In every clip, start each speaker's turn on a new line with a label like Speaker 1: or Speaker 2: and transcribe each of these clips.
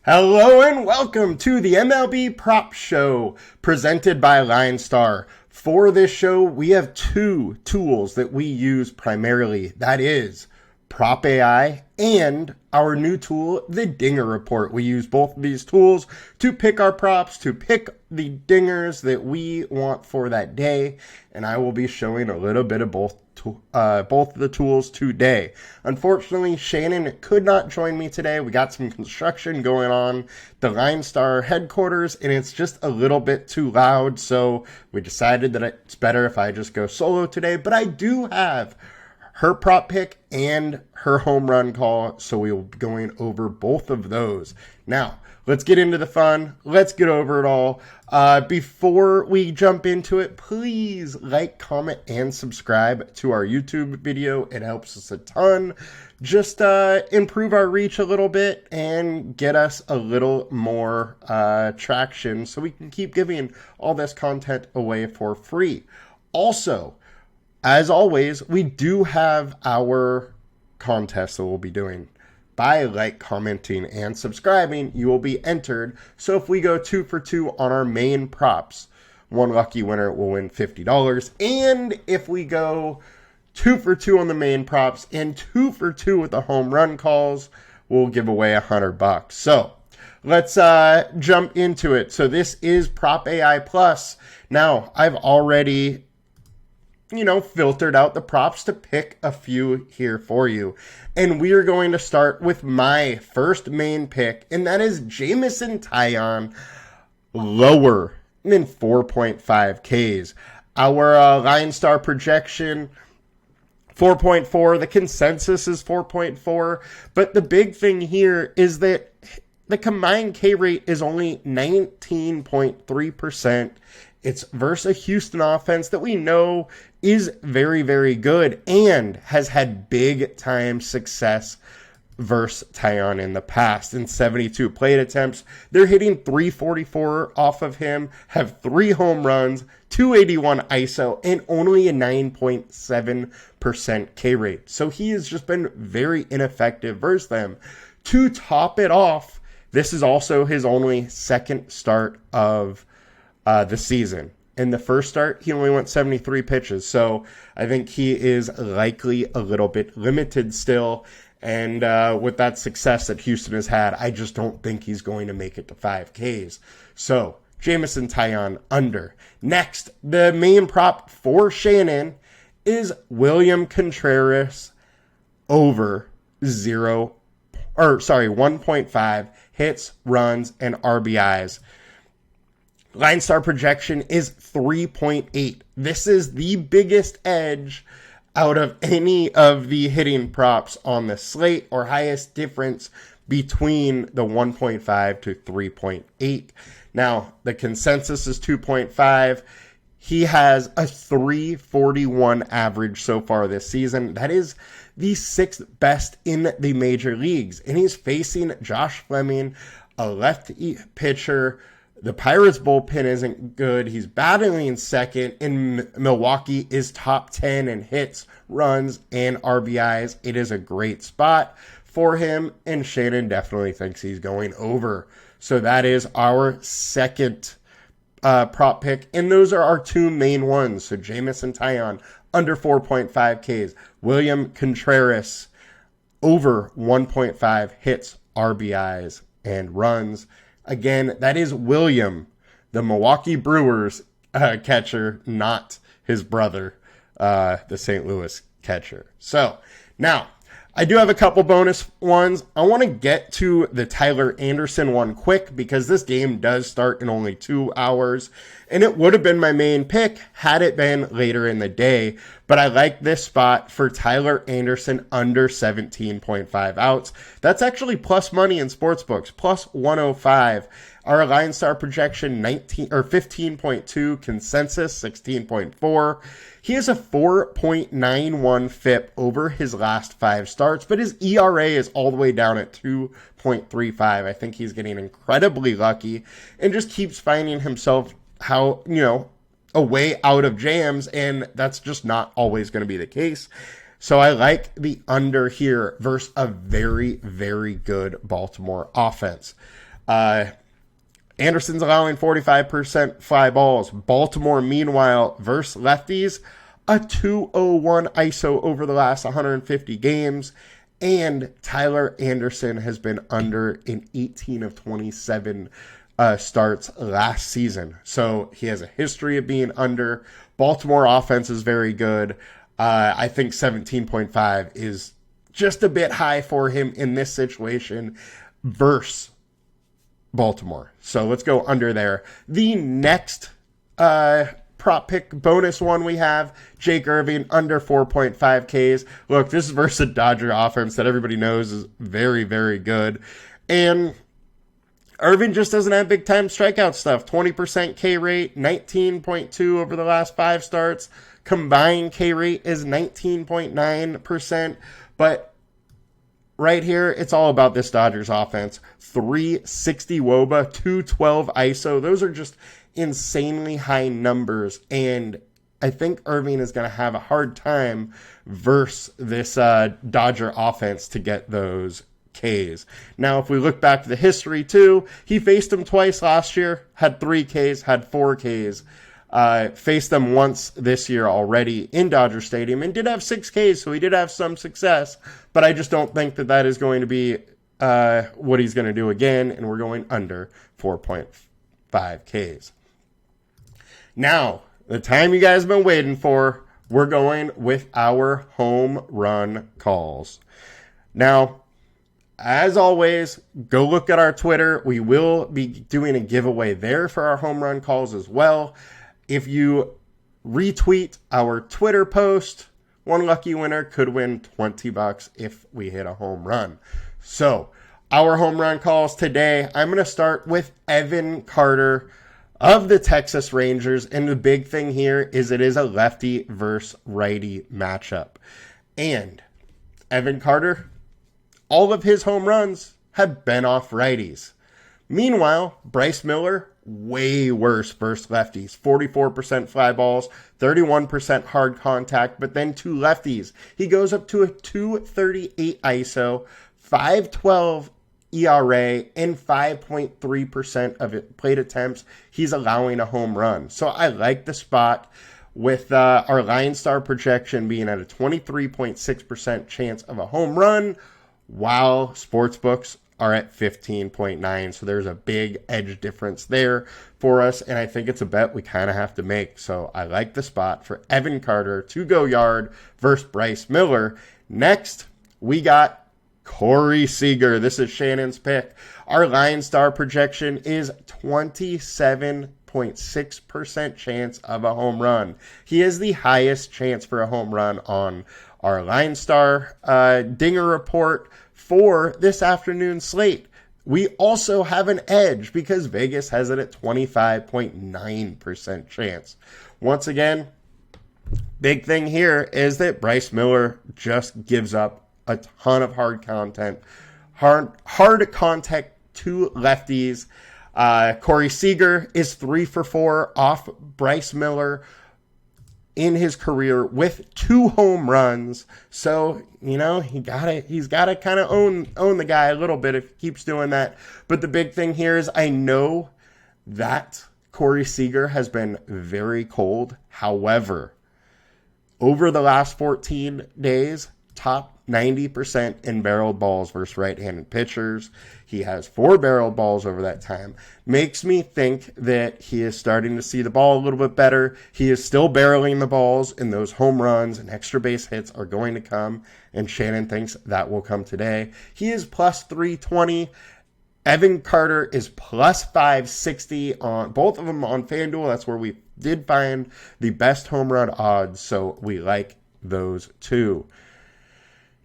Speaker 1: Hello and welcome to the MLB Prop Show presented by LineStar. For this show, we have two tools that we use primarily. That is Prop AI and our new tool, the Dinger Report. We use both of these tools to pick our props, to pick the dingers that we want for that day. And I will be showing a little bit of both of the tools today. Unfortunately, Shannon could not join me today. We got some construction going on the LineStar headquarters, and it's just a little bit too loud, so we decided that it's better if I just go solo today. But I do have her prop pick and her home run call, so we will be going over both of those. Now, let's get into the fun. Let's get over it all. Before we jump into it, please like, comment, and subscribe to our YouTube video. It helps us a ton. Just improve our reach a little bit and get us a little more traction so we can keep giving all this content away for free. Also, as always, we do have our contest that we'll be doing. By commenting, and subscribing, you will be entered. So if we go 2 for 2 on our main props, one lucky winner will win $50. And if we go 2 for 2 on the main props and 2 for 2 with the home run calls, we'll give away $100. So let's jump into it. So this is Prop AI Plus. Now, I've already filtered out the props to pick a few here for you. And we are going to start with my first main pick, and that is Jameson Taillon, lower than 4.5 Ks. Our LineStar projection, 4.4. The consensus is 4.4. But the big thing here is that the combined K rate is only 19.3%. It's versus a Houston offense that we know is very, very good and has had big-time success versus Taillon in the past. In 72 plate attempts, they're hitting 344 off of him, have 3 home runs, 281 ISO, and only a 9.7% K rate. So he has just been very ineffective versus them. To top it off, this is also his only second start of the season. In the first start, he only went 73 pitches. So I think he is likely a little bit limited still. And with that success that Houston has had, I just don't think he's going to make it to 5 Ks. So Jameson Taillon under. Next, the main prop for Shannon is William Contreras over 1.5 hits, runs, and RBIs. LineStar projection is 3.8. This is the biggest edge out of any of the hitting props on the slate, or highest difference between the 1.5 to 3.8. Now, the consensus is 2.5. He has a 341 average so far this season. That is the 6th best in the major leagues. And he's facing Josh Fleming, a lefty pitcher. The Pirates bullpen isn't good. He's battling second, and Milwaukee is top 10 in hits, runs, and RBIs. It is a great spot for him, and Shannon definitely thinks he's going over. So that is our second prop pick, and those are our two main ones. So Jameson Taillon, under 4.5 Ks. William Contreras, over 1.5 hits, RBIs, and runs. Again, that is William, the Milwaukee Brewers catcher, not his brother, the St. Louis catcher. So, now, I do have a couple bonus ones. I want to get to the Tyler Anderson one quick because this game does start in only 2 hours. And it would have been my main pick had it been later in the day. But I like this spot for Tyler Anderson under 17.5 outs. That's actually plus money in sportsbooks, plus 105. Our LineStar projection 15.2, consensus 16.4. He has a 4.91 FIP over his last 5 starts, but his ERA is all the way down at 2.35. I think he's getting incredibly lucky and just keeps finding himself a way out of jams, and that's just not always going to be the case. So I like the under here versus a very, very good Baltimore offense. Anderson's allowing 45% fly balls. Baltimore, meanwhile, versus lefties, a 201 ISO over the last 150 games. And Tyler Anderson has been under in 18 of 27 starts last season. So he has a history of being under. Baltimore offense is very good. I think 17.5 is just a bit high for him in this situation versus Baltimore. So let's go under there. The next prop pick bonus one we have, Jake Irving under 4.5 Ks. Look, this is versus a Dodger offense that everybody knows is very, very good. And Irving just doesn't have big time strikeout stuff. 20% K rate, 19.2 over the last 5 starts. Combined K rate is 19.9%. But right here, it's all about this Dodgers offense. 360 WOBA, 212 ISO. Those are just insanely high numbers. And I think Irving is going to have a hard time versus this Dodger offense to get those Ks. Now, if we look back to the history too, he faced them twice last year, had 3 Ks, had 4 Ks. Faced them once this year already in Dodger Stadium and did have 6 Ks, so he did have some success, but I just don't think that is going to be what he's going to do again, and we're going under 4.5 Ks. Now, the time you guys have been waiting for, we're going with our home run calls. Now, as always, go look at our Twitter. We will be doing a giveaway there for our home run calls as well. If you retweet our Twitter post, one lucky winner could win $20 if we hit a home run. So, our home run calls today, I'm going to start with Evan Carter of the Texas Rangers. And the big thing here is it is a lefty versus righty matchup. And Evan Carter, all of his home runs have been off righties. Meanwhile, Bryce Miller, way worse versus lefties. 44% fly balls, 31% hard contact, but then 2 lefties. He goes up to a 238 ISO, 512 ERA, and 5.3% of it plate attempts. He's allowing a home run. So I like the spot with our LineStar projection being at a 23.6% chance of a home run, while sportsbooks are at 15.9. So there's a big edge difference there for us, and I think it's a bet we kind of have to make. So I like the spot for Evan Carter to go yard versus Bryce Miller. Next, we got Corey Seager. This is Shannon's pick. Our LineStar projection is 27.6% chance of a home run. He has the highest chance for a home run on our LineStar Dinger report for this afternoon slate. We also have an edge because Vegas has it at 25.9% chance. Once again, big thing here is that Bryce Miller just gives up a ton of hard contact to lefties. Corey Seager is 3 for 4 off Bryce Miller in his career with 2 home runs. So, he's got to kind of own the guy a little bit if he keeps doing that. But the big thing here is I know that Corey Seager has been very cold. However, over the last 14 days, top 90% in barreled balls versus right-handed pitchers. He has 4 barreled balls over that time. Makes me think that he is starting to see the ball a little bit better. He is still barreling the balls, and those home runs and extra base hits are going to come, and Shannon thinks that will come today. He is plus 320. Evan Carter is plus 560 on both of them on FanDuel. That's where we did find the best home run odds, so we like those 2.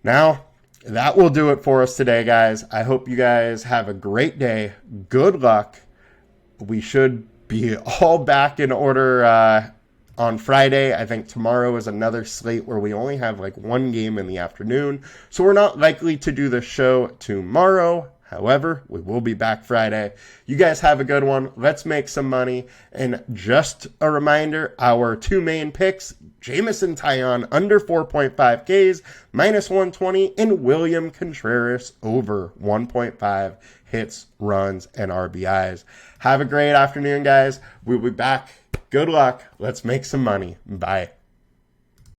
Speaker 1: Now, that will do it for us today, guys. I hope you guys have a great day. Good luck. We should be all back in order on Friday. I think tomorrow is another slate where we only have 1 game in the afternoon. So we're not likely to do the show tomorrow. However, we will be back Friday. You guys have a good one. Let's make some money. And just a reminder, our two main picks, Jameson Taillon under 4.5 Ks, minus 120, and William Contreras over 1.5 hits, runs, and RBIs. Have a great afternoon, guys. We'll be back. Good luck. Let's make some money. Bye.